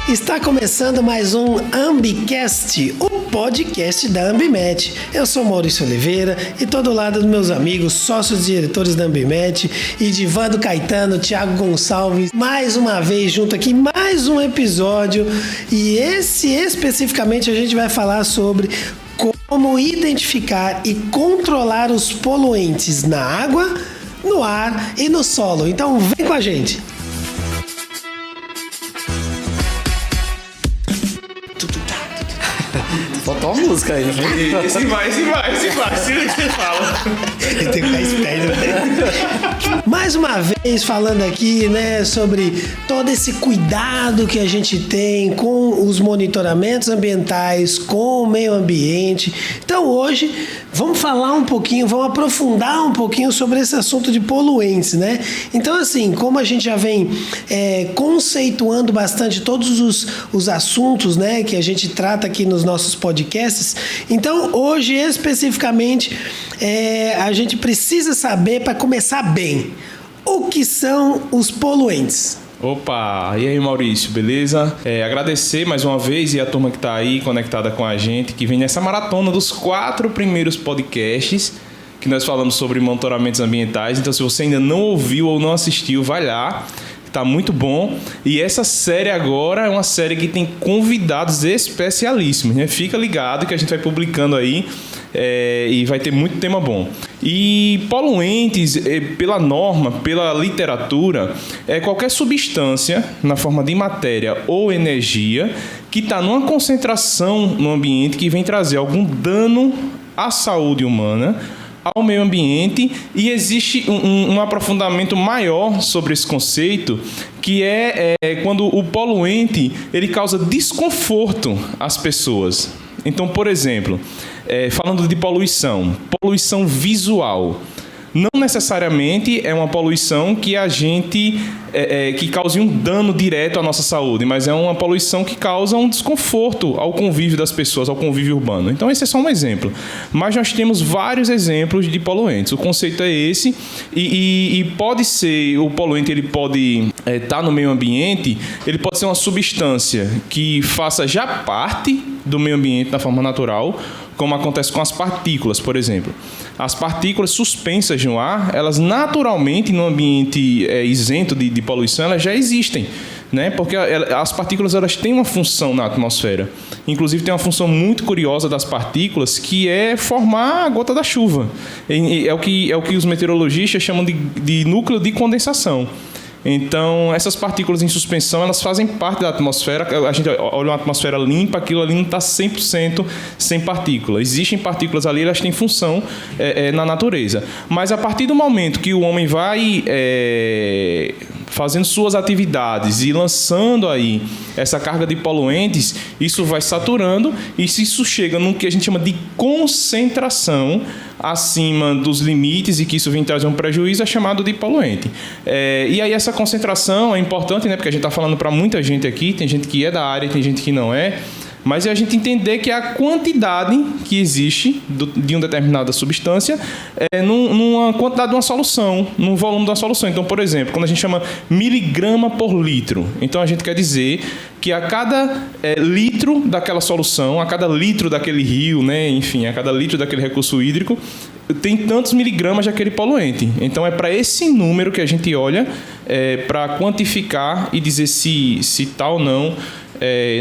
Está começando mais um Ambicast, o podcast da Ambimed. Eu sou Maurício Oliveira e estou do lado dos meus amigos, sócios diretores da Ambimed, Edivando Caetano, Thiago Gonçalves, mais uma vez junto aqui, mais um episódio. E esse especificamente a gente vai falar sobre como identificar e controlar os poluentes na água, no ar e no solo. Então vem com a gente! Faltou uma música aí. Esse vai. Se você fala. Tem que ficar esperto, né? Mais uma vez falando aqui, né, sobre todo esse cuidado que a gente tem com os monitoramentos ambientais, com o meio ambiente. Então hoje vamos falar um pouquinho, vamos aprofundar um pouquinho sobre esse assunto de poluentes, né? Então assim, como a gente já vem conceituando bastante todos os assuntos, né, que a gente trata aqui nos nossos podcasts, então hoje especificamente a gente precisa saber, para começar bem, o que são os poluentes. Opa, e aí Maurício, beleza? Agradecer mais uma vez e a turma que está aí conectada com a gente, que vem nessa maratona dos 4 primeiros podcasts que nós falamos sobre monitoramentos ambientais. Então se você ainda não ouviu ou não assistiu, vai lá. Tá muito bom. E essa série agora é uma série que tem convidados especialíssimos, né? Fica ligado que a gente vai publicando aí e vai ter muito tema bom. E poluentes, pela norma, pela literatura, é qualquer substância na forma de matéria ou energia que está numa concentração no ambiente que vem trazer algum dano à saúde humana, ao meio ambiente, e existe um aprofundamento maior sobre esse conceito, que é quando o poluente ele causa desconforto às pessoas. Então, por exemplo, falando de poluição visual, não necessariamente é uma poluição que a gente que cause um dano direto à nossa saúde, mas é uma poluição que causa um desconforto ao convívio das pessoas, ao convívio urbano. Então esse é só um exemplo, mas nós temos vários exemplos de poluentes. O conceito é esse, e pode ser, o poluente ele pode estar no meio ambiente, ele pode ser uma substância que faça já parte do meio ambiente da forma natural, como acontece com as partículas, por exemplo. As partículas suspensas no ar, elas naturalmente, no ambiente isento de poluição, elas já existem, né? Porque as partículas elas têm uma função na atmosfera. Inclusive, tem uma função muito curiosa das partículas, que é formar a gota da chuva. É o que os meteorologistas chamam de núcleo de condensação. Então, essas partículas em suspensão, elas fazem parte da atmosfera. A gente olha uma atmosfera limpa, aquilo ali não está 100% sem partículas. Existem partículas ali, elas têm função na natureza. Mas a partir do momento que o homem vai fazendo suas atividades e lançando aí essa carga de poluentes, isso vai saturando, e se isso chega no que a gente chama de concentração acima dos limites, e que isso vem trazer um prejuízo, é chamado de poluente. E aí essa concentração é importante, né? Porque a gente está falando para muita gente aqui, tem gente que é da área, tem gente que não é, mas é a gente entender que a quantidade que existe de uma determinada substância numa quantidade de uma solução, num volume de uma solução. Então, por exemplo, quando a gente chama miligrama por litro, então a gente quer dizer que a cada litro daquela solução, a cada litro daquele rio, né, enfim, a cada litro daquele recurso hídrico, tem tantos miligramas daquele poluente. Então é para esse número que a gente olha para quantificar e dizer se está ou não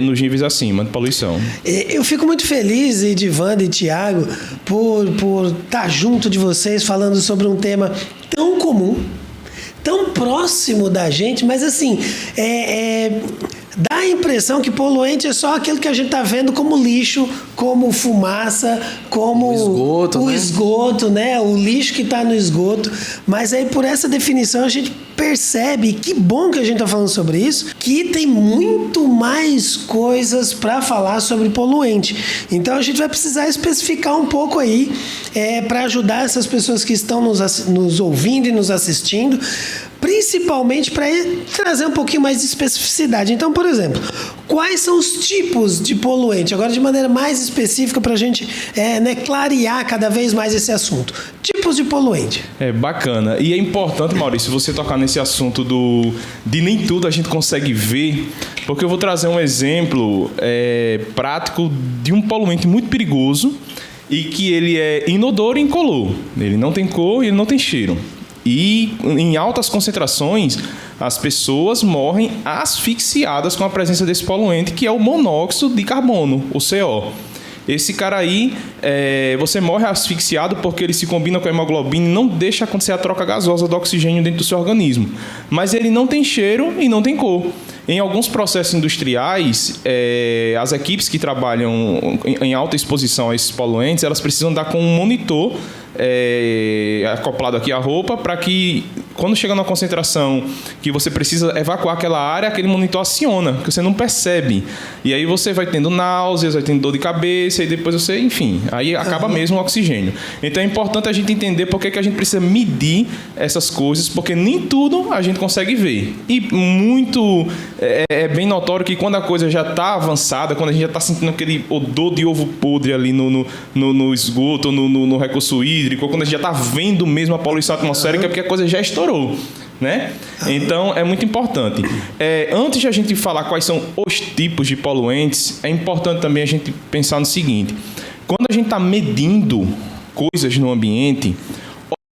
nos níveis acima de poluição. Eu fico muito feliz, Edivando e Thiago, por estar junto de vocês falando sobre um tema tão comum, tão próximo da gente, mas assim, dá a impressão que poluente é só aquilo que a gente está vendo como lixo, como fumaça, como o esgoto, né? O lixo que está no esgoto. Mas aí, por essa definição, a gente percebe, que bom que a gente está falando sobre isso, que tem muito mais coisas para falar sobre poluente. Então, a gente vai precisar especificar um pouco aí para ajudar essas pessoas que estão nos ouvindo e nos assistindo, principalmente para trazer um pouquinho mais de especificidade. Então, por exemplo, quais são os tipos de poluente? Agora, de maneira mais específica, para a gente clarear cada vez mais esse assunto. Tipos de poluente. Bacana. E é importante, Maurício, você tocar nesse assunto de nem tudo a gente consegue ver porque eu vou trazer um exemplo prático de um poluente muito perigoso e que ele é inodoro e incolor. Ele não tem cor e ele não tem cheiro. E em altas concentrações, as pessoas morrem asfixiadas com a presença desse poluente, que é o monóxido de carbono, o CO. Esse cara aí, você morre asfixiado porque ele se combina com a hemoglobina e não deixa acontecer a troca gasosa do oxigênio dentro do seu organismo. Mas ele não tem cheiro e não tem cor. Em alguns processos industriais, as equipes que trabalham em alta exposição a esses poluentes, elas precisam dar com um monitor acoplado aqui à roupa, para que quando chega numa concentração que você precisa evacuar aquela área, aquele monitor aciona, que você não percebe. E aí você vai tendo náuseas, vai tendo dor de cabeça, e depois você, enfim, aí acaba mesmo o oxigênio. Então é importante a gente entender por que a gente precisa medir essas coisas, porque nem tudo a gente consegue ver. E muito é bem notório que quando a coisa já está avançada, quando a gente já está sentindo aquele odor de ovo podre ali no esgoto, no recurso hídrico, quando a gente já está vendo mesmo a poluição atmosférica, é porque a coisa já estourou, né? Então é muito importante. Antes de a gente falar quais são os tipos de poluentes, é importante também a gente pensar no seguinte: quando a gente está medindo coisas no ambiente,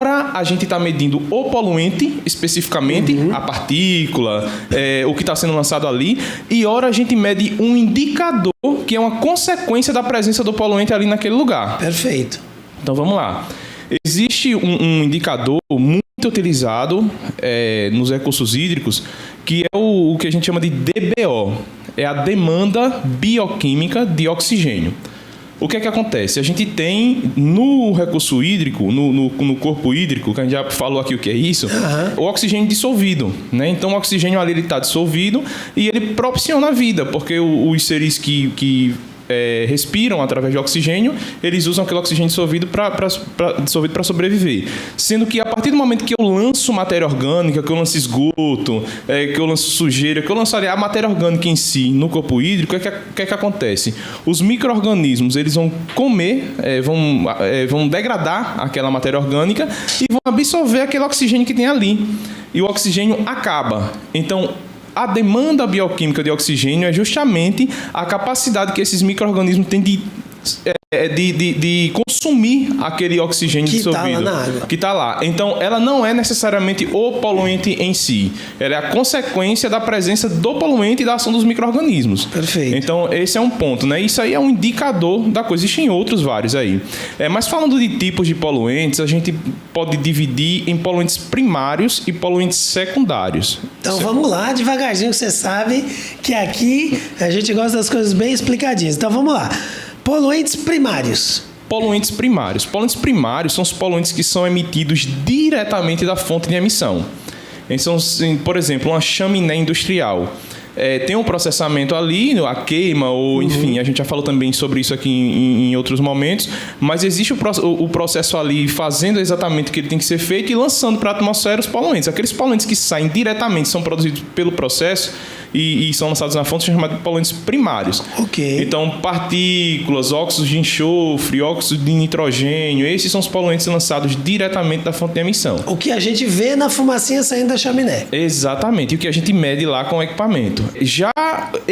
ora a gente está medindo o poluente especificamente, a partícula, o que está sendo lançado ali, e ora a gente mede um indicador que é uma consequência da presença do poluente ali naquele lugar. Perfeito. Então vamos lá. Existe um indicador muito utilizado nos recursos hídricos, que é o que a gente chama de DBO. É a demanda bioquímica de oxigênio. O que é que acontece? A gente tem no recurso hídrico, no corpo hídrico, que a gente já falou aqui o que é isso, o oxigênio dissolvido, né? Então o oxigênio ali está dissolvido e ele proporciona a vida, porque os seres que respiram através de oxigênio, eles usam aquele oxigênio dissolvido para sobreviver. Sendo que a partir do momento que eu lanço matéria orgânica, que eu lanço esgoto, que eu lanço sujeira, que eu lanço ali a matéria orgânica em si no corpo hídrico, o que é que acontece? Os micro-organismos, eles vão comer, vão degradar aquela matéria orgânica e vão absorver aquele oxigênio que tem ali. E o oxigênio acaba. Então, a demanda bioquímica de oxigênio é justamente a capacidade que esses micro-organismos têm de consumir aquele oxigênio dissolvido que está lá. Então, ela não é necessariamente o poluente em si. Ela é a consequência da presença do poluente e da ação dos micro-organismos. Perfeito. Então, esse é um ponto, né? Isso aí é um indicador da coisa. Existem outros vários aí. Mas falando de tipos de poluentes, a gente pode dividir em poluentes primários e poluentes secundários. Então, vamos lá, devagarzinho, que você sabe que aqui a gente gosta das coisas bem explicadinhas. Então, vamos lá. Poluentes primários. Poluentes primários. Poluentes primários são os poluentes que são emitidos diretamente da fonte de emissão. Eles são, por exemplo, uma chaminé industrial. Tem um processamento ali, a queima, ou enfim, a gente já falou também sobre isso aqui em outros momentos, mas existe o processo ali fazendo exatamente o que ele tem que ser feito e lançando para a atmosfera os poluentes. Aqueles poluentes que saem diretamente, são produzidos pelo processo e são lançados na fonte, são chamados de poluentes primários. Ok. Então, partículas, óxidos de enxofre, óxidos de nitrogênio, esses são os poluentes lançados diretamente da fonte de emissão. O que a gente vê na fumacinha saindo da chaminé. Exatamente, e o que a gente mede lá com o equipamento. Já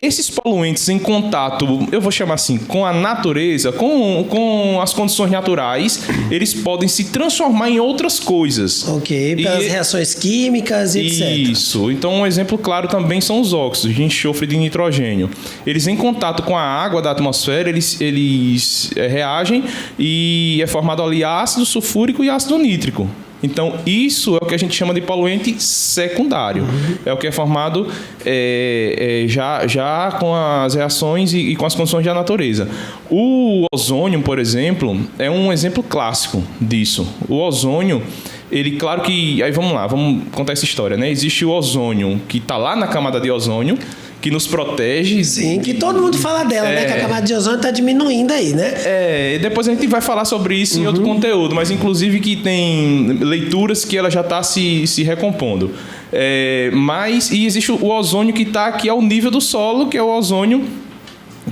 esses poluentes em contato, eu vou chamar assim, com a natureza, com as condições naturais, eles podem se transformar em outras coisas. Ok, pelas reações químicas e etc. Isso. Então, um exemplo claro também são os óxidos de enxofre e de nitrogênio. Eles em contato com a água da atmosfera, eles reagem e é formado ali ácido sulfúrico e ácido nítrico. Então, isso é o que a gente chama de poluente secundário. É o que é formado já com as reações e com as condições da natureza. O ozônio, por exemplo, é um exemplo clássico disso. O ozônio, ele, claro que... Aí vamos lá, vamos contar essa história, né? Existe o ozônio, que está lá na camada de ozônio, que nos protege. Sim, que todo mundo fala dela, né? Que a camada de ozônio está diminuindo aí, né? Depois a gente vai falar sobre isso em outro conteúdo, mas inclusive que tem leituras que ela já está se recompondo. E existe o ozônio que está aqui ao nível do solo, que é o ozônio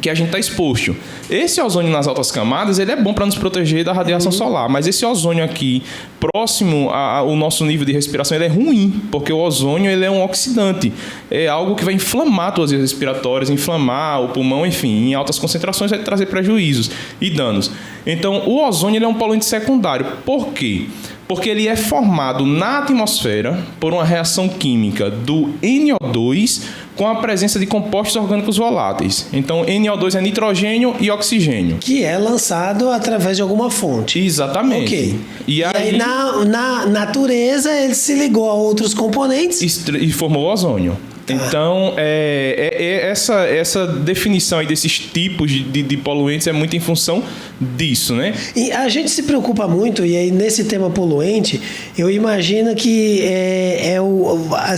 que a gente está exposto. Esse ozônio nas altas camadas, ele é bom para nos proteger da radiação solar, mas esse ozônio aqui, próximo ao nosso nível de respiração, ele é ruim, porque o ozônio ele é um oxidante. É algo que vai inflamar as vias respiratórias, inflamar o pulmão, enfim, em altas concentrações vai trazer prejuízos e danos. Então, o ozônio ele é um poluente secundário. Por quê? Porque ele é formado na atmosfera por uma reação química do NO2 com a presença de compostos orgânicos voláteis. Então, NO2 é nitrogênio e oxigênio. Que é lançado através de alguma fonte. Exatamente. Ok. E aí na natureza, ele se ligou a outros componentes e formou o ozônio. Então, essa definição aí desses tipos de poluentes é muito em função disso, né? E a gente se preocupa muito, e aí nesse tema poluente, eu imagino que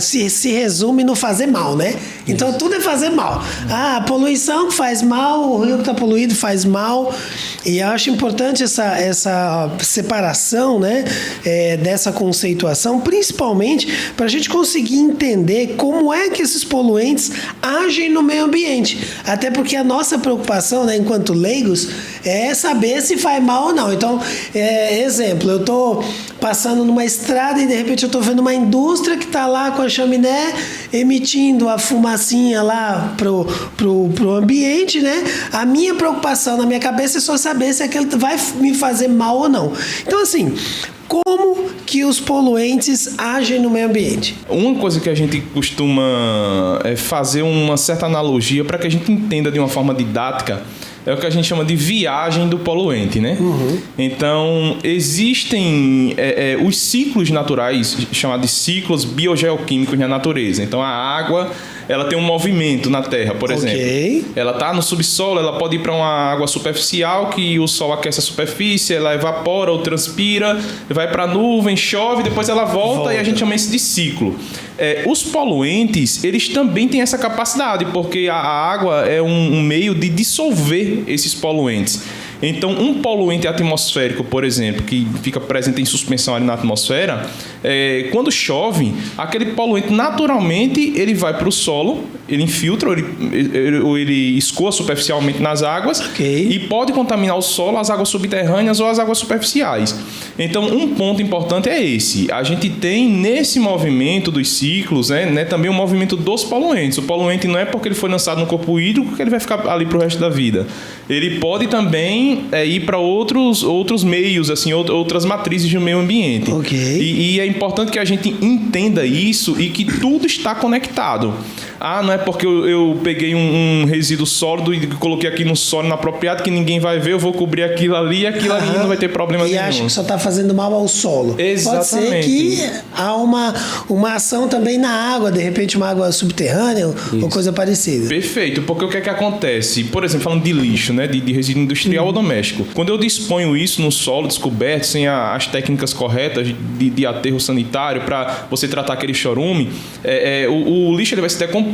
se resume no fazer mal, né? Então, tudo é fazer mal. A poluição faz mal, o rio que está poluído faz mal, e eu acho importante essa separação, né? Dessa conceituação, principalmente para a gente conseguir entender como é que esses poluentes agem no meio ambiente. Até porque a nossa preocupação, né, enquanto leigos, é saber se faz mal ou não. Então, exemplo, eu estou passando numa estrada e de repente eu estou vendo uma indústria que está lá com a chaminé emitindo a fumacinha lá pro ambiente, né? A minha preocupação na minha cabeça é só saber se aquilo vai me fazer mal ou não. Então, assim, como que os poluentes agem no meio ambiente? Uma coisa que a gente costuma fazer uma certa analogia para que a gente entenda de uma forma didática é o que a gente chama de viagem do poluente, né? Uhum. Então, existem os ciclos naturais, chamados de ciclos biogeoquímicos na natureza. Então, a água, ela tem um movimento na Terra, por exemplo. Ela está no subsolo, ela pode ir para uma água superficial, que o sol aquece a superfície, ela evapora ou transpira, vai para a nuvem, chove, depois ela volta e a gente chama isso de ciclo. Os poluentes, eles também têm essa capacidade, porque a água é um meio de dissolver esses poluentes. Então, um poluente atmosférico, por exemplo, que fica presente em suspensão ali na atmosfera, quando chove, aquele poluente naturalmente ele vai para o solo, ele infiltra, ou ele escoa superficialmente nas águas e pode contaminar o solo, as águas subterrâneas ou as águas superficiais. Então, um ponto importante é esse. A gente tem nesse movimento dos ciclos, né, também o movimento dos poluentes. O poluente não é porque ele foi lançado no corpo hídrico que ele vai ficar ali para o resto da vida. Ele pode também ir para outros meios, assim, outras matrizes do meio ambiente. E é importante que a gente entenda isso e que tudo está conectado. Não é porque eu peguei um resíduo sólido e coloquei aqui no solo inapropriado que ninguém vai ver, eu vou cobrir aquilo ali não vai ter problema nenhum. E acha que só está fazendo mal ao solo. Exatamente. Pode ser que há uma ação também na água, de repente uma água subterrânea ou coisa parecida. Perfeito, porque o que é que acontece? Por exemplo, falando de lixo, né, de resíduo industrial ou doméstico. Quando eu disponho isso no solo descoberto, sem as técnicas corretas de aterro sanitário para você tratar aquele chorume, o lixo ele vai se decompor,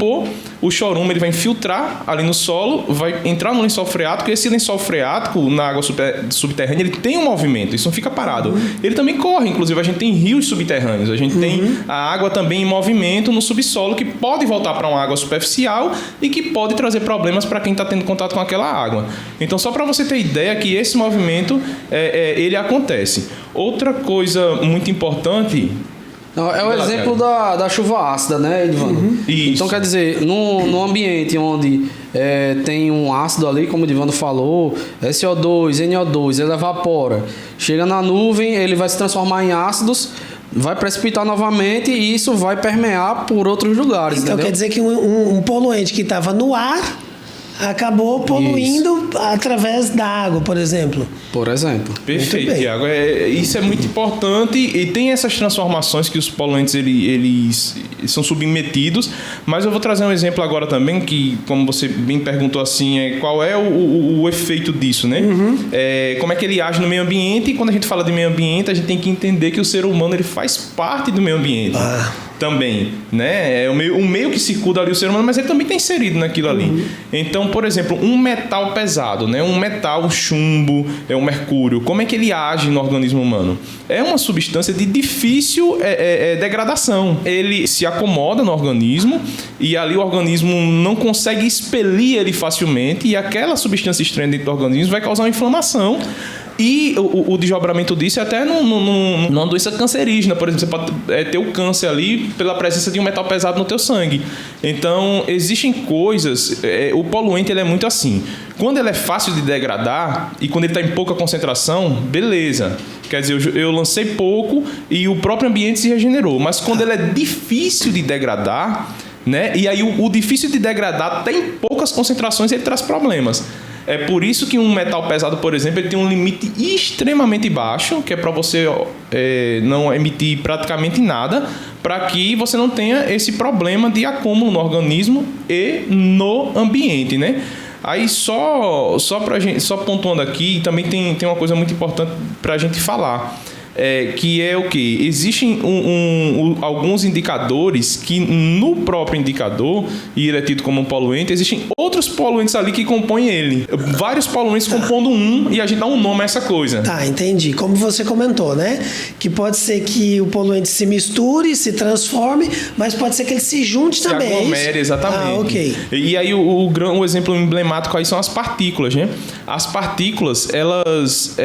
o chorume ele vai infiltrar ali no solo, vai entrar no lençol freático, e esse lençol freático na água subterrânea ele tem um movimento, isso não fica parado. Ele também corre, inclusive a gente tem rios subterrâneos, a gente tem a água também em movimento no subsolo que pode voltar para uma água superficial e que pode trazer problemas para quem está tendo contato com aquela água. Então, só para você ter ideia que esse movimento ele acontece. Outra coisa muito importante... É o exemplo da chuva ácida, né, Edivando? Então, quer dizer, num ambiente onde tem um ácido ali, como o Edivando falou, SO2, NO2, ele evapora. Chega na nuvem, ele vai se transformar em ácidos, vai precipitar novamente e isso vai permear por outros lugares. Então, entendeu? quer dizer que um poluente que estava no ar acabou poluindo através da água, por exemplo. Por exemplo. Perfeito, Tiago. Isso é muito importante e tem essas transformações que os poluentes eles são submetidos, mas eu vou trazer um exemplo agora também que, como você bem perguntou assim, qual é o efeito disso, né? Como é que ele age no meio ambiente, e quando a gente fala de meio ambiente, a gente tem que entender que o ser humano ele faz parte do meio ambiente. também, né? É o meio que circunda ali o ser humano, mas ele também está inserido naquilo ali. Então, por exemplo, um metal pesado, né? Um metal, o chumbo, o mercúrio, como é que ele age no organismo humano? É uma substância de difícil degradação. Ele se acomoda no organismo e ali o organismo não consegue expelir ele facilmente e aquela substância estranha dentro do organismo vai causar uma inflamação. E o desdobramento disso é até numa doença cancerígena. Por exemplo, você pode ter o câncer ali pela presença de um metal pesado no teu sangue. Então, existem coisas... o poluente ele é muito assim. Quando ele é fácil de degradar e quando ele está em pouca concentração, beleza. Quer dizer, eu lancei pouco e o próprio ambiente se regenerou. Mas quando ele é difícil de degradar, né? E aí o difícil de degradar tem poucas concentrações e ele traz problemas. É por isso que um metal pesado, por exemplo, ele tem um limite extremamente baixo, que é para você não emitir praticamente nada, para que você não tenha esse problema de acúmulo no organismo e no ambiente, né? Aí só pontuando aqui, também tem uma coisa muito importante para a gente falar. Que é o que? Existem alguns indicadores que no próprio indicador, e ele é tido como um poluente, existem outros poluentes ali que compõem ele. Vários poluentes compondo e a gente dá um nome a essa coisa. Tá, entendi. Como você comentou, né? Que pode ser que o poluente se misture, se transforme, mas pode ser que ele se junte também. Se aglomere, exatamente. Ok. E aí o exemplo emblemático aí são as partículas, né? As partículas, elas,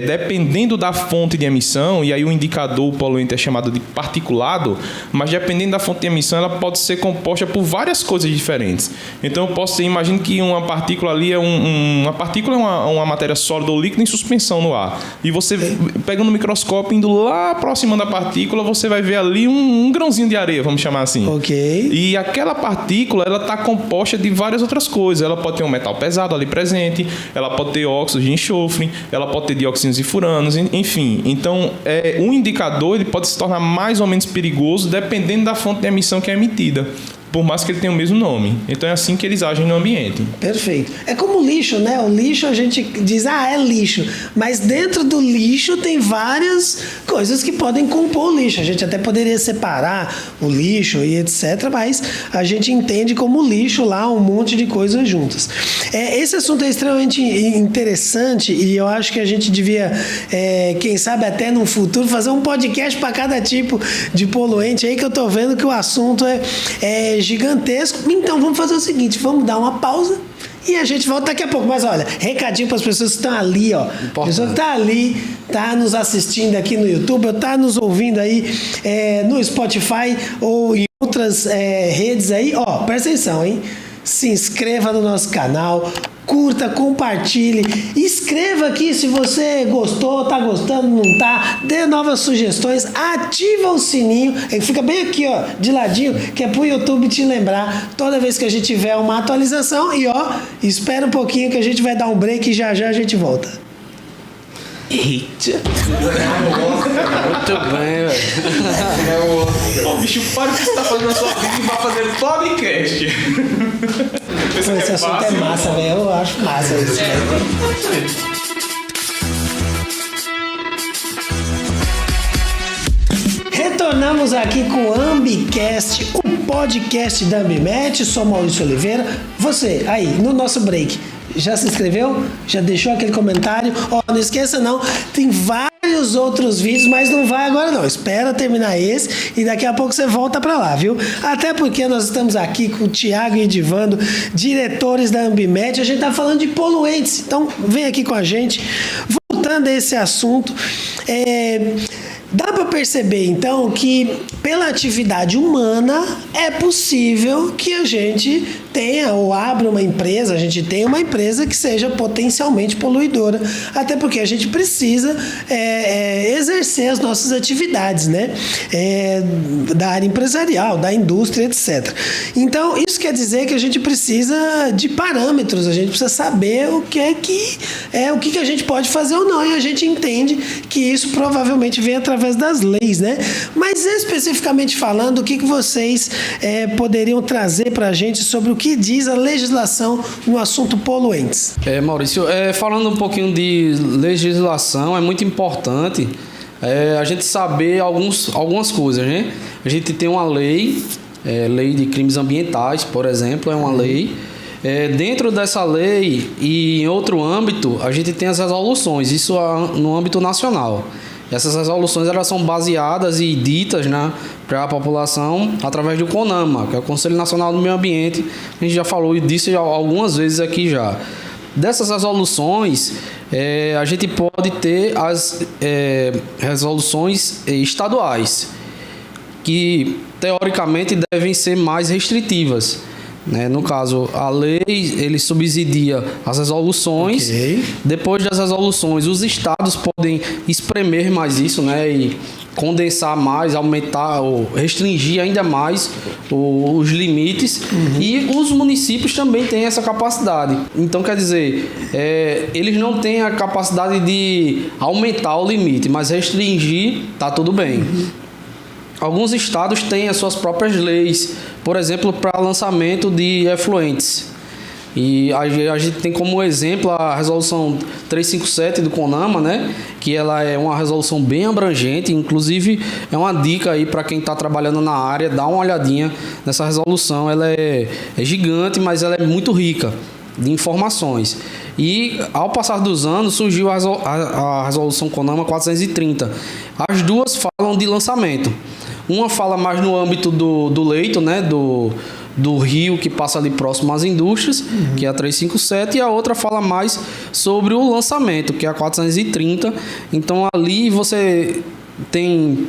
dependendo da fonte de emissão, e aí o indicador, o poluente é chamado de particulado, mas dependendo da fonte de emissão, ela pode ser composta por várias coisas diferentes. Então eu posso imagine que uma partícula ali uma partícula é uma matéria sólida ou líquida em suspensão no ar. E você pegando o microscópio, indo lá aproximando da partícula, você vai ver ali um grãozinho de areia, vamos chamar assim. Ok. E aquela partícula, ela está composta de várias outras coisas. Ela pode ter um metal pesado ali presente, ela pode ter óxidos de enxofre, ela pode ter dióxidos de furanos, enfim. Então, um indicador ele pode se tornar mais ou menos perigoso dependendo da fonte de emissão que é emitida, por mais que ele tenha o mesmo nome. Então é assim que eles agem no ambiente. Perfeito. É como o lixo, né? O lixo a gente diz, é lixo. Mas dentro do lixo tem várias coisas que podem compor o lixo. A gente até poderia separar o lixo e etc. Mas a gente entende como lixo lá um monte de coisas juntas. Esse assunto é extremamente interessante e eu acho que a gente devia, quem sabe até no futuro, fazer um podcast para cada tipo de poluente aí, que eu tô vendo que o assunto é gigantesco. Então vamos fazer o seguinte, vamos dar uma pausa e a gente volta daqui a pouco. Mas olha, recadinho para as pessoas que estão ali, ó. A pessoa que está ali, tá nos assistindo aqui no YouTube, ou tá nos ouvindo aí no Spotify ou em outras redes aí, ó, presta atenção, hein? Se inscreva no nosso canal, curta, compartilhe, escreva aqui se você gostou, tá gostando, não tá, dê novas sugestões, ativa o sininho, ele fica bem aqui, ó, de ladinho, que é pro YouTube te lembrar toda vez que a gente tiver uma atualização. E ó, espera um pouquinho que a gente vai dar um break e já a gente volta. Eita. Muito bem, velho. Ô, bicho, para o que você tá fazendo na sua vida e vai fazer podcast. Esse assunto é massa, velho. Eu acho massa isso. Retornamos aqui com o Ambicast, o podcast da Ambimet. Sou Maurício Oliveira. Você, aí, no nosso break, já se inscreveu? Já deixou aquele comentário? Ó, não esqueça não, tem vários outros vídeos, mas não vai agora não. Espera terminar esse e daqui a pouco você volta pra lá, viu? Até porque nós estamos aqui com o Thiago e Edivando, diretores da Ambimet. A gente tá falando de poluentes, então vem aqui com a gente. Voltando a esse assunto, dá para perceber, então, que pela atividade humana é possível que a gente tenha ou abra uma empresa, a gente tenha uma empresa que seja potencialmente poluidora, até porque a gente precisa exercer as nossas atividades, né? Da área empresarial, da indústria, etc. Então, isso quer dizer que a gente precisa de parâmetros, a gente precisa saber o que a gente pode fazer ou não, e a gente entende que isso provavelmente vem através das leis, né? Mas especificamente falando, o que vocês poderiam trazer para a gente sobre o que diz a legislação no assunto poluentes? Maurício, falando um pouquinho de legislação, é muito importante a gente saber algumas coisas, né? A gente tem uma lei, lei de crimes ambientais, por exemplo, é uma lei. Dentro dessa lei e em outro âmbito, a gente tem as resoluções, isso no âmbito nacional. Essas resoluções elas são baseadas e ditas, né, para a população através do CONAMA, que é o Conselho Nacional do Meio Ambiente. A gente já falou disso algumas vezes aqui já. Dessas resoluções, a gente pode ter as resoluções estaduais, que teoricamente devem ser mais restritivas. No caso, a lei ele subsidia as resoluções. Okay. Depois das resoluções, os estados podem espremer mais isso, né, e condensar mais, aumentar ou restringir ainda mais os limites. E os municípios também têm essa capacidade. Então, quer dizer, eles não têm a capacidade de aumentar o limite, mas restringir, tá tudo bem. Alguns estados têm as suas próprias leis, por exemplo, para lançamento de efluentes. E a gente tem como exemplo a resolução 357 do CONAMA, né? Que ela é uma resolução bem abrangente, inclusive é uma dica aí para quem está trabalhando na área, dá uma olhadinha nessa resolução. Ela é gigante, mas ela é muito rica de informações. E ao passar dos anos surgiu a resolução CONAMA 430. As duas falam de lançamento. Uma fala mais no âmbito do leito, né, do rio que passa ali próximo às indústrias, que é a 357, e a outra fala mais sobre o lançamento, que é a 430. Então ali você tem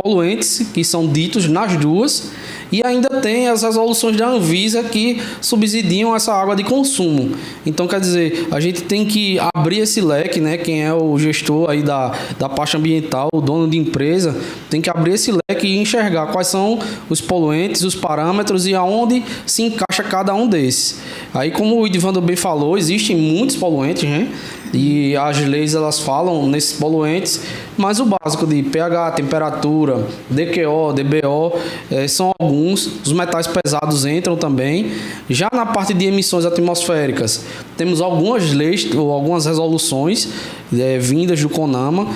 poluentes que são ditos nas duas, e ainda tem as resoluções da Anvisa que subsidiam essa água de consumo. Então, quer dizer, a gente tem que abrir esse leque, né? Quem é o gestor aí da parte ambiental, o dono de empresa, tem que abrir esse leque e enxergar quais são os poluentes, os parâmetros e aonde se encaixa cada um desses. Aí, como o Edivando bem falou, existem muitos poluentes, né? E as leis elas falam nesses poluentes, mas o básico de pH, temperatura, DQO, DBO, são alguns. Os metais pesados entram também. Já na parte de emissões atmosféricas, temos algumas leis ou algumas resoluções vindas do CONAMA.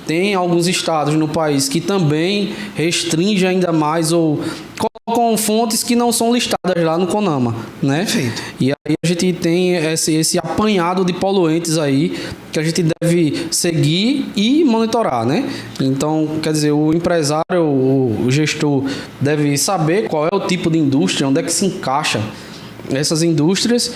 Tem alguns estados no país que também restringem ainda mais ou colocam fontes que não são listadas lá no CONAMA, né? Perfeito. E aí a gente tem esse apanhado de poluentes aí que a gente deve seguir e monitorar, né? Então, quer dizer, o empresário, o gestor deve saber qual é o tipo de indústria, onde é que se encaixa essas indústrias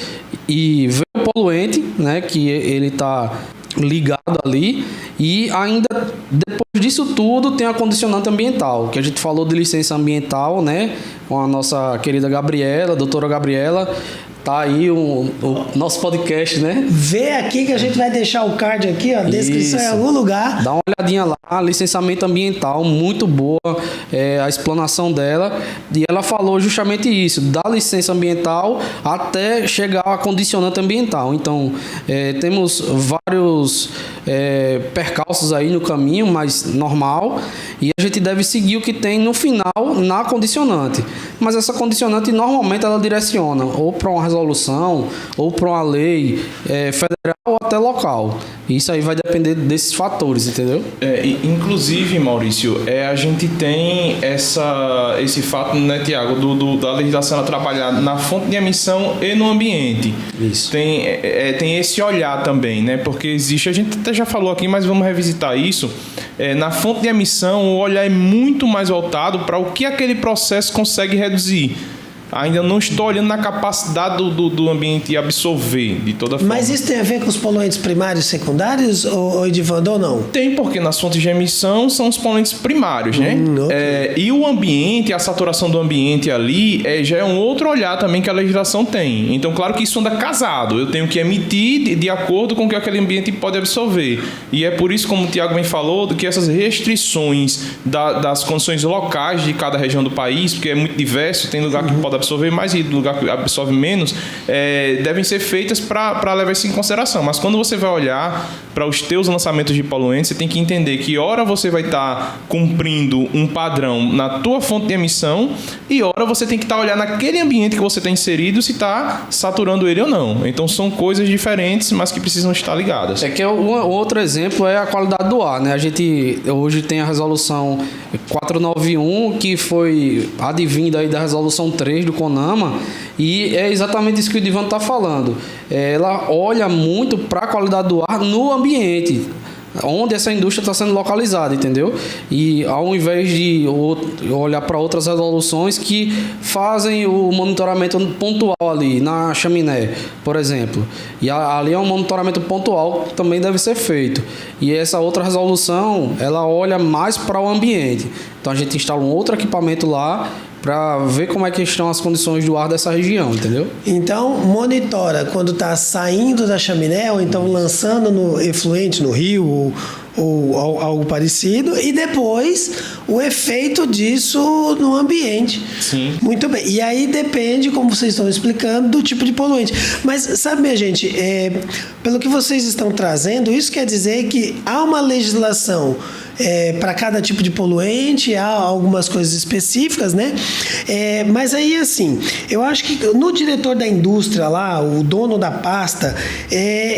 e ver o poluente, né, que ele está ligado ali. E ainda depois disso tudo tem a condicionante ambiental, que a gente falou de licença ambiental, né, com a nossa querida Gabriela, doutora Gabriela. Tá aí o nosso podcast, né? Vê aqui que a gente vai deixar o card aqui, ó, descrição em algum lugar. Dá uma olhadinha lá, licenciamento ambiental, muito boa a explanação dela. E ela falou justamente isso, da licença ambiental até chegar a condicionante ambiental. Então, temos vários percalços aí no caminho, mas normal. E a gente deve seguir o que tem no final na condicionante. Mas essa condicionante, normalmente, ela direciona ou para uma resolução ou para uma lei federal ou até local. Isso aí vai depender desses fatores, entendeu? Inclusive, Maurício, a gente tem esse fato, né, Tiago, da legislação trabalhar na fonte de emissão e no ambiente. Isso. Tem esse olhar também, né? Porque existe, a gente até já falou aqui, mas vamos revisitar isso. Na fonte de emissão, o olhar é muito mais voltado para o que aquele processo consegue reduzir. Ainda não estou olhando na capacidade do ambiente absorver de toda forma. Mas isso tem a ver com os poluentes primários e secundários, ou Edivando, ou não? Tem, porque nas fontes de emissão são os poluentes primários, né? Okay. E o ambiente, a saturação do ambiente ali, já é um outro olhar também que a legislação tem. Então, claro que isso anda casado. Eu tenho que emitir de acordo com o que aquele ambiente pode absorver. E é por isso, como o Tiago bem falou, que essas restrições das condições locais de cada região do país, porque é muito diverso, tem lugar que pode absorver mais e lugar que absorve menos, devem ser feitas para levar isso em consideração. Mas quando você vai olhar para os teus lançamentos de poluentes, você tem que entender que hora você vai estar cumprindo um padrão na tua fonte de emissão e hora você tem que estar olhando naquele ambiente que você está inserido se está saturando ele ou não. Então são coisas diferentes, mas que precisam estar ligadas. É que outro exemplo é a qualidade do ar, né? A gente hoje tem a resolução 491, que foi advinda aí da resolução 3 do CONAMA, e é exatamente isso que o Edivando está falando. Ela olha muito para a qualidade do ar no ambiente onde essa indústria está sendo localizada, entendeu? E ao invés de olhar para outras resoluções que fazem o monitoramento pontual ali na chaminé, por exemplo. E ali é um monitoramento pontual que também deve ser feito. E essa outra resolução, ela olha mais para o ambiente. Então a gente instala um outro equipamento lá para ver como é que estão as condições do ar dessa região, entendeu? Então, monitora quando está saindo da chaminé ou então lançando no efluente, no rio ou algo parecido, e depois o efeito disso no ambiente. Sim. Muito bem. E aí depende, como vocês estão explicando, do tipo de poluente. Mas, sabe, minha gente, pelo que vocês estão trazendo, isso quer dizer que há uma legislação para cada tipo de poluente, há algumas coisas específicas, né? Mas aí, assim, eu acho que no diretor da indústria lá, o dono da pasta,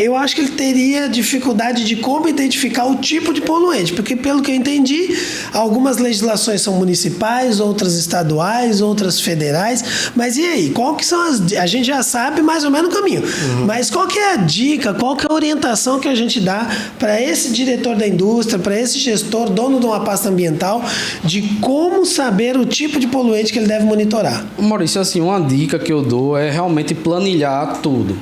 eu acho que ele teria dificuldade de como identificar o tipo de poluente, porque pelo que eu entendi, algumas legislações são municipais, outras estaduais, outras federais, mas e aí? Qual que são a gente já sabe mais ou menos o caminho, mas qual que é a dica, qual que é a orientação que a gente dá para esse diretor da indústria, para esse gestor, dono de uma pasta ambiental, de como saber o tipo de poluente que ele deve monitorar? Maurício, assim, uma dica que eu dou é realmente planilhar tudo.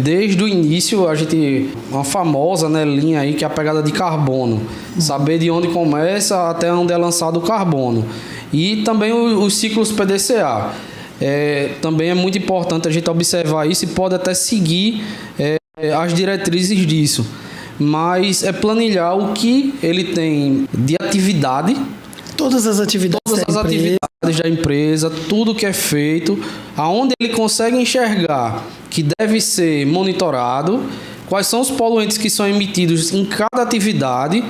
Desde o início, a gente, uma famosa, né, linha aí, que é a pegada de carbono. Saber de onde começa até onde é lançado o carbono. E também os ciclos PDCA. Também é muito importante a gente observar isso e pode até seguir as diretrizes disso. Mas é planilhar o que ele tem de atividade. Todas as atividades da empresa, tudo que é feito, aonde ele consegue enxergar que deve ser monitorado, quais são os poluentes que são emitidos em cada atividade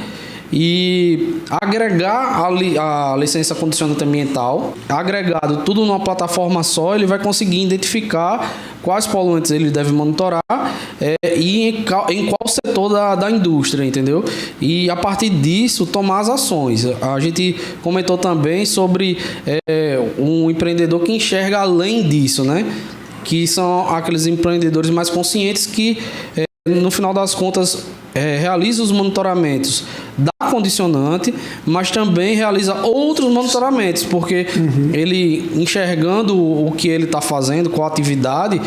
e agregar a licença condicionante ambiental. Agregado tudo numa plataforma só, ele vai conseguir identificar quais poluentes ele deve monitorar e em qual setor da indústria, entendeu? E a partir disso tomar as ações. A gente comentou também sobre um empreendedor que enxerga além disso, né? Que são aqueles empreendedores mais conscientes que no final das contas realiza os monitoramentos da condicionante, mas também realiza outros monitoramentos, porque ele, enxergando o que ele está fazendo, qual atividade,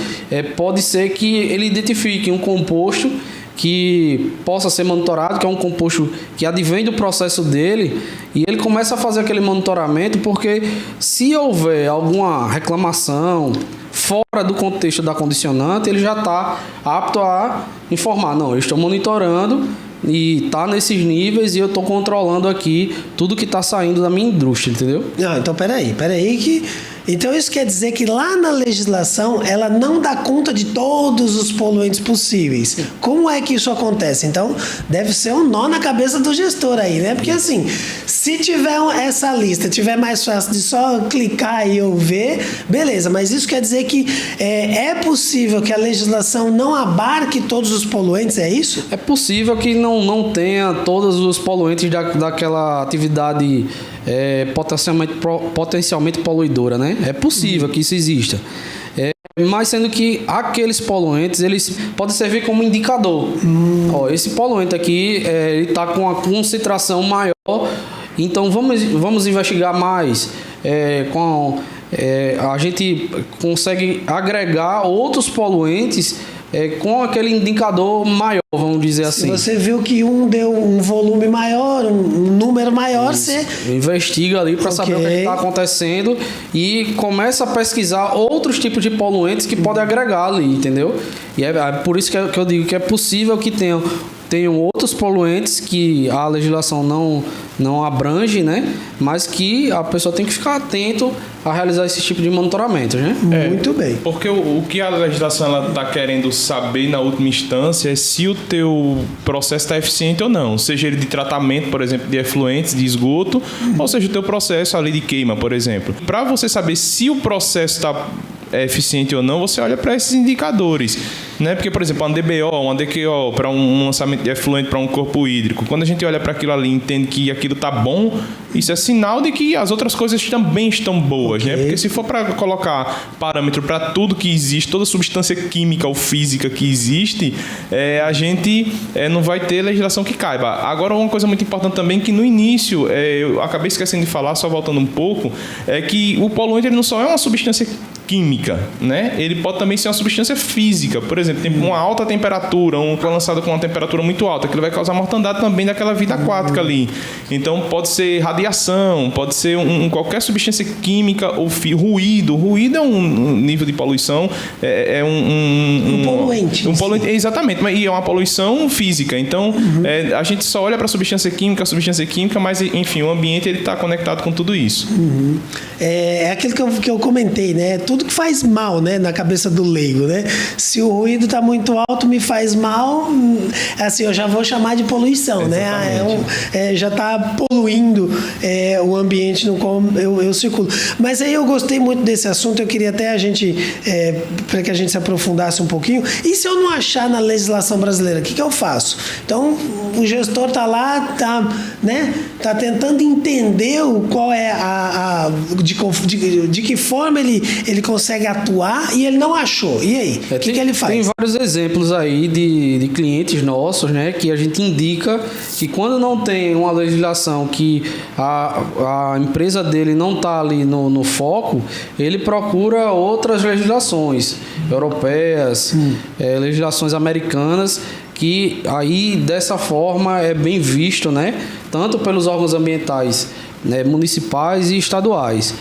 pode ser que ele identifique um composto que possa ser monitorado, que é um composto que advém do processo dele, e ele começa a fazer aquele monitoramento, porque se houver alguma reclamação fora do contexto da condicionante, ele já está apto a informar, não, eu estou monitorando e está nesses níveis e eu estou controlando aqui tudo que está saindo da minha indústria, entendeu? Não, então peraí que... Então isso quer dizer que lá na legislação ela não dá conta de todos os poluentes possíveis. Como é que isso acontece? Então deve ser um nó na cabeça do gestor aí, né? Porque assim, se tiver essa lista, tiver mais fácil de só clicar e eu ver, beleza, mas isso quer dizer que é possível que a legislação não abarque todos os poluentes, é isso? É possível que não tenha todos os poluentes daquela atividade potencialmente poluidora, né? É possível que isso exista. Mas sendo que aqueles poluentes, eles podem servir como indicador. Ó, esse poluente aqui, ele está com uma concentração maior, então vamos investigar mais. A gente consegue agregar outros poluentes com aquele indicador maior, vamos dizer assim. Se você viu que um deu um volume maior, um número maior, isso. Você investiga ali para saber o que está acontecendo e começa a pesquisar outros tipos de poluentes que podem agregar ali, entendeu? E é por isso que eu digo que é possível que tenha tenham outros poluentes que a legislação não abrange, né? Mas que a pessoa tem que ficar atento a realizar esse tipo de monitoramento, né? Muito bem. Porque o que a legislação está querendo saber na última instância é se o teu processo está eficiente ou não. Seja ele de tratamento, por exemplo, de efluentes, de esgoto, ou seja o teu processo ali de queima, por exemplo. Para você saber se o processo está eficiente ou não, você olha para esses indicadores, né? Porque, por exemplo, uma DBO, uma DQO para um lançamento de efluente para um corpo hídrico, quando a gente olha para aquilo ali e entende que aquilo está bom, isso é sinal de que as outras coisas também estão boas, né? Porque se for para colocar parâmetro para tudo que existe, toda substância química ou física que existe, a gente não vai ter legislação que caiba. Agora, uma coisa muito importante também, que no início, eu acabei esquecendo de falar, só voltando um pouco, é que o poluente ele não só é uma substância química, né? Ele pode também ser uma substância física. Por exemplo, tem uma alta temperatura, lançado com uma temperatura muito alta, que ele vai causar mortandade também daquela vida aquática ali. Então, pode ser radiação, pode ser qualquer substância química ou ruído. Ruído é um nível de poluição, um poluente. Um poluente, exatamente, e é uma poluição física. Então, a gente só olha para a substância química, mas, enfim, o ambiente está conectado com tudo isso. É aquilo que eu comentei, né? Tudo que faz mal, né, na cabeça do leigo, né? Se o ruído está muito alto, me faz mal, assim, eu já vou chamar de poluição, exatamente, né? Já está poluindo o ambiente no qual eu circulo. Mas aí eu gostei muito desse assunto, eu queria até para que a gente se aprofundasse um pouquinho. E se eu não achar na legislação brasileira, o que eu faço? Então, o gestor está lá, tá tentando entender qual é de que forma ele consegue atuar e ele não achou. E aí? O que ele faz? Tem vários exemplos aí de clientes nossos, né? Que a gente indica que quando não tem uma legislação que a empresa dele não está ali no foco, ele procura outras legislações europeias, legislações americanas, que aí dessa forma é bem visto, né? Tanto pelos órgãos ambientais, né, municipais e estaduais.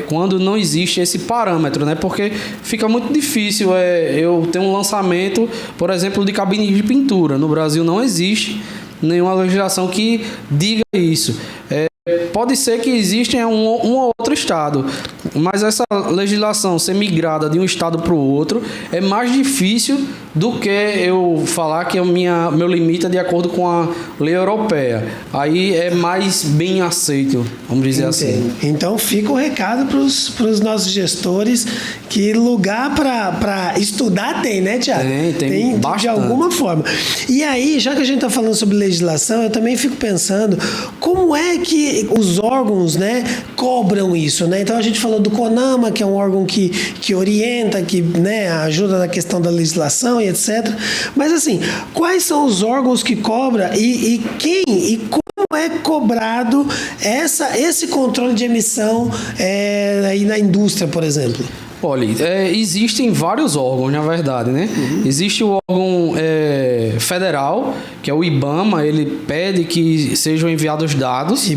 Quando não existe esse parâmetro, né? Porque fica muito difícil eu ter um lançamento, por exemplo, de cabines de pintura. No Brasil não existe nenhuma legislação que diga isso. Pode ser que exista em um ou outro estado, mas essa legislação ser migrada de um estado para o outro é mais difícil do que eu falar que meu limite é de acordo com a lei europeia. Aí é mais bem aceito, vamos dizer assim. Então fica o recado para os nossos gestores que lugar para estudar tem, né, Thiago? Tem bastante. De alguma forma. E aí, já que a gente está falando sobre legislação, eu também fico pensando como é que os órgãos, né, cobram isso, né? Então a gente falou do CONAMA, que é um órgão que orienta, que, né, ajuda na questão da legislação e etc. Mas assim, quais são os órgãos que cobram e quem e como é cobrado esse controle de emissão aí na indústria, por exemplo? Olha, existem vários órgãos, na verdade, né? Existe o órgão federal, que é o IBAMA, ele pede que sejam enviados dados.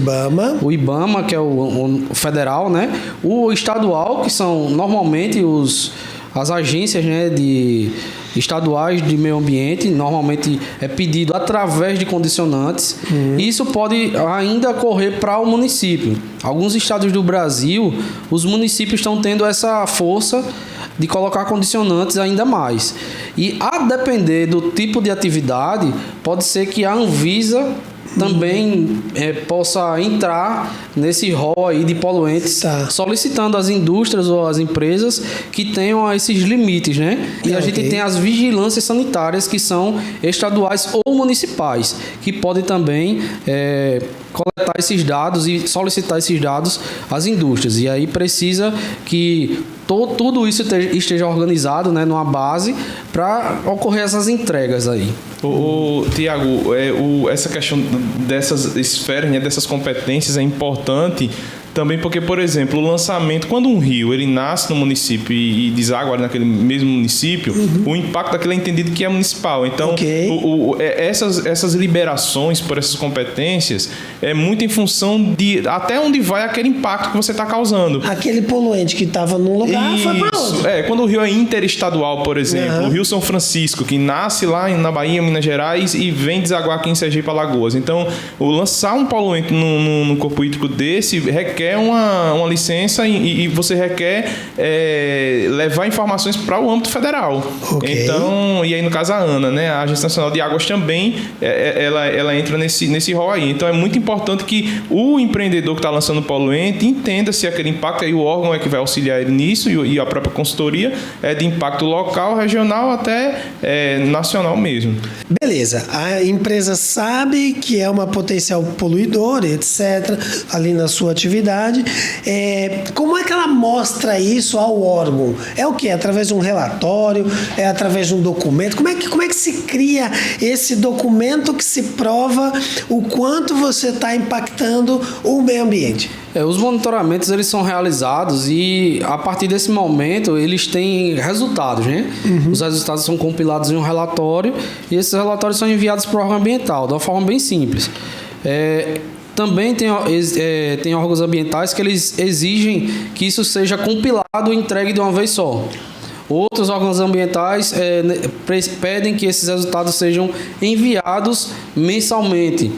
O IBAMA, que é o federal, né? O estadual, que são normalmente as agências, né, estaduais de meio ambiente, normalmente é pedido através de condicionantes. Isso pode ainda correr para o município. Alguns estados do Brasil, os municípios estão tendo essa força de colocar condicionantes ainda mais. E a depender do tipo de atividade, pode ser que a Anvisa também possa entrar nesse rol aí de poluentes, solicitando às indústrias ou às empresas que tenham esses limites, né? E a gente tem as vigilâncias sanitárias, que são estaduais ou municipais, que podem também coletar esses dados e solicitar esses dados às indústrias. E aí precisa que tudo isso esteja organizado, né, numa base para ocorrer essas entregas aí. Tiago, essa questão dessas esferas, né, dessas competências é importante Também porque, por exemplo, o lançamento, quando um rio ele nasce no município e deságua naquele mesmo município, o impacto daquilo é entendido que é municipal. Então, essas liberações por essas competências é muito em função de até onde vai aquele impacto que você está causando. Aquele poluente que estava num lugar foi para outro. Quando o rio é interestadual, por exemplo, o Rio São Francisco, que nasce lá na Bahia, Minas Gerais, e vem desaguar aqui em Sergipe, Alagoas. Então, lançar um poluente num corpo hídrico desse requer uma licença e você requer levar informações para o âmbito federal. Então, e aí no caso a ANA, né, a Agência Nacional de Águas também, ela entra nesse rol aí. Então é muito importante que o empreendedor que está lançando poluente entenda se aquele impacto, aí o órgão é que vai auxiliar ele nisso, e a própria consultoria é de impacto local, regional, até nacional mesmo. Beleza, a empresa sabe que é uma potencial poluidora, etc., ali na sua atividade. Como é que ela mostra isso ao órgão? É o quê? Através de um relatório? É através de um documento? Como é que se cria esse documento que se prova o quanto você está impactando o meio ambiente? Os monitoramentos eles são realizados e a partir desse momento eles têm resultados, né? Os resultados são compilados em um relatório e esses relatórios são enviados para o órgão ambiental de uma forma bem simples. Também tem órgãos ambientais que eles exigem que isso seja compilado e entregue de uma vez só. Outros órgãos ambientais pedem que esses resultados sejam enviados mensalmente.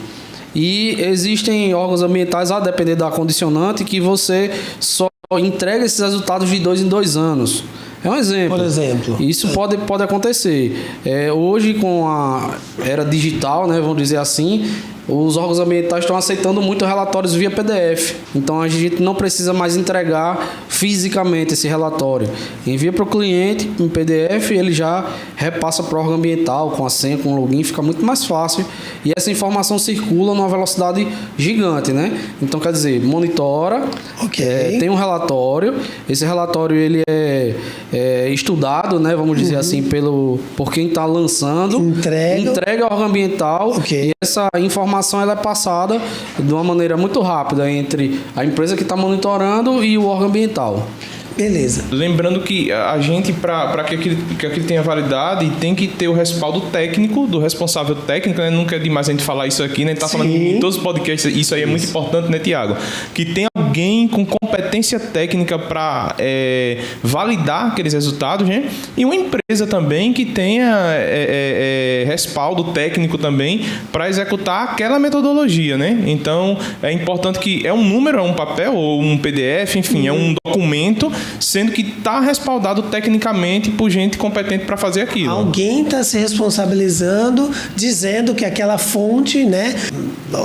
E existem órgãos ambientais, a depender da condicionante, que você só entrega esses resultados de 2 em 2 anos. É um exemplo. Por exemplo. Isso pode acontecer. Hoje, com a era digital, né, vamos dizer assim, os órgãos ambientais estão aceitando muito relatórios via PDF. Então, a gente não precisa mais entregar fisicamente esse relatório. Envia para o cliente em PDF, ele já repassa para o órgão ambiental com a senha, com o login, fica muito mais fácil. E essa informação circula numa velocidade gigante, né? Então, quer dizer, monitora, tem um relatório. Esse relatório ele é estudado, né? Vamos dizer assim, por quem está lançando. Entrega ao órgão ambiental. E essa informação ela é passada de uma maneira muito rápida entre a empresa que está monitorando e o órgão ambiental. Beleza. Lembrando que a gente, para que aquilo tenha validade, tem que ter o respaldo técnico, do responsável técnico, né? Nunca é demais a gente falar isso aqui, né? A gente tá falando em todos os podcasts, isso aí é muito importante, né, Tiago? Que tem alguém com competência técnica para validar aqueles resultados, né? E uma empresa também que tenha respaldo técnico também para executar aquela metodologia, né? Então, é importante que um número, é um papel ou um PDF, enfim, é um documento, sendo que está respaldado tecnicamente por gente competente para fazer aquilo. Alguém está se responsabilizando, dizendo que aquela fonte, né?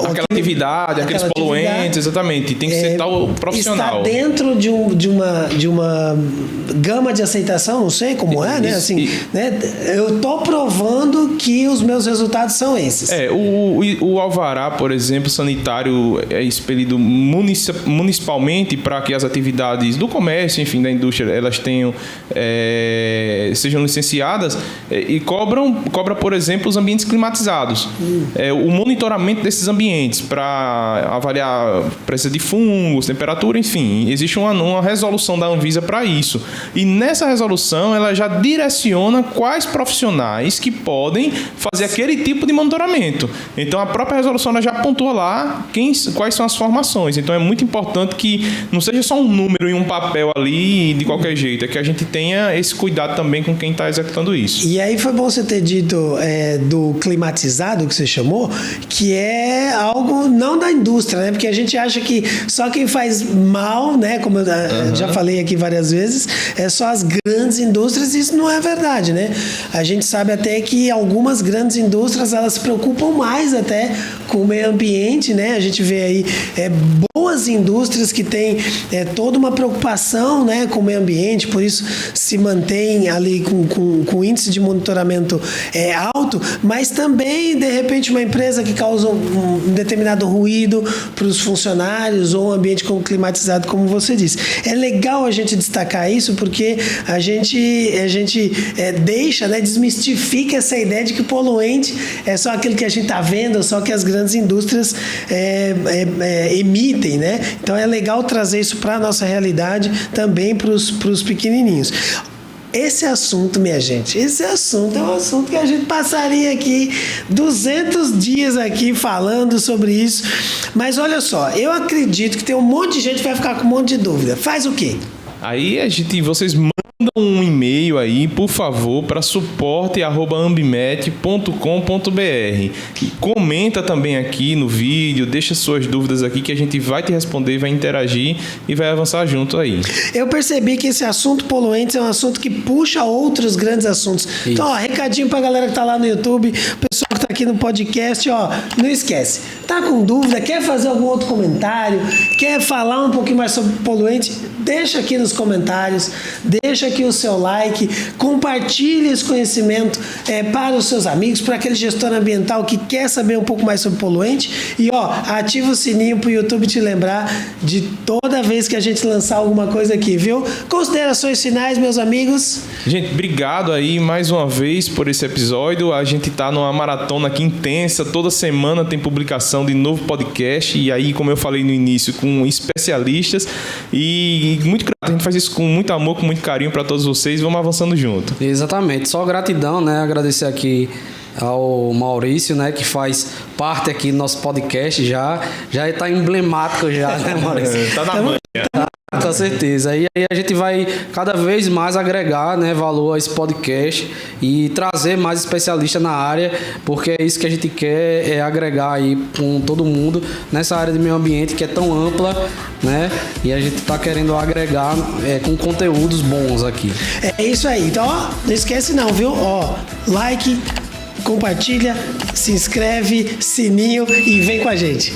Aquela atividade, aqueles poluentes, exatamente. Tem que ser tal profissional. Está dentro de uma gama de aceitação, não sei como né? Assim, né? Eu estou provando que os meus resultados são esses. O alvará, por exemplo, sanitário é expelido municipalmente para que as atividades do comércio, enfim, da indústria, elas sejam licenciadas e cobra, por exemplo, os ambientes climatizados. O monitoramento desses ambientes para avaliar presença de fungos, temperatura, enfim, existe uma resolução da Anvisa para isso. E nessa resolução, ela já direciona quais profissionais que podem fazer aquele tipo de monitoramento. Então, a própria resolução ela já pontua lá quais são as formações. Então, é muito importante que não seja só um número em um papel ali de qualquer jeito, é que a gente tenha esse cuidado também com quem está executando isso. E aí foi bom você ter dito do climatizado, que você chamou, que é algo não da indústria, né? Porque a gente acha que só quem faz mal, né? Como eu já falei aqui várias vezes, é só as grandes indústrias, e isso não é verdade, né? A gente sabe até que algumas grandes indústrias, elas se preocupam mais até com o meio ambiente, né? A gente vê aí boas indústrias que têm toda uma preocupação, né, com o meio ambiente, por isso se mantém ali com índice de monitoramento alto, mas também, de repente, uma empresa que causa um determinado ruído para os funcionários ou um ambiente climatizado, como você disse. É legal a gente destacar isso porque a gente deixa, né, desmistifica essa ideia de que o poluente é só aquilo que a gente está vendo, só que as grandes indústrias emitem, né? Então é legal trazer isso para a nossa realidade também para os pequenininhos. Esse assunto, minha gente, é um assunto que a gente passaria aqui 200 dias aqui falando sobre isso. Mas olha só, eu acredito que tem um monte de gente que vai ficar com um monte de dúvida. Faz o quê? Aí vocês mandam um e-mail aí, por favor, para suporte@ambimet.com.br e comenta também aqui no vídeo, deixa suas dúvidas aqui que a gente vai te responder, vai interagir e vai avançar junto aí. Eu percebi que esse assunto poluentes é um assunto que puxa outros grandes assuntos. Isso. Então, ó, recadinho pra galera que tá lá no YouTube, pessoal que tá aqui no podcast, ó, não esquece. Tá com dúvida, quer fazer algum outro comentário, quer falar um pouquinho mais sobre poluente, deixa aqui nos comentários, deixa aqui o seu like, compartilhe esse conhecimento para os seus amigos, para aquele gestor ambiental que quer saber um pouco mais sobre poluente e ó, ativa o sininho para o YouTube te lembrar de toda vez que a gente lançar alguma coisa aqui, viu? Considerações finais, meus amigos? Gente, obrigado aí mais uma vez por esse episódio. A gente tá numa maratona aqui intensa, toda semana tem publicação de novo podcast e aí, como eu falei no início, com especialistas e muito grato, a gente faz isso com muito amor, com muito carinho para todos vocês, vamos avançando junto. Exatamente, só gratidão, né? Agradecer aqui ao Maurício, né, que faz parte aqui do nosso podcast, já está emblemático já, né, Maurício? Tá na manha. Com certeza. E aí a gente vai cada vez mais agregar, né, valor a esse podcast e trazer mais especialistas na área, porque é isso que a gente quer, é agregar aí com todo mundo nessa área de meio ambiente que é tão ampla, né? E a gente está querendo agregar com conteúdos bons aqui. É isso aí. Então, ó, não esquece não, viu? Ó, like, compartilha, se inscreve, sininho e vem com a gente.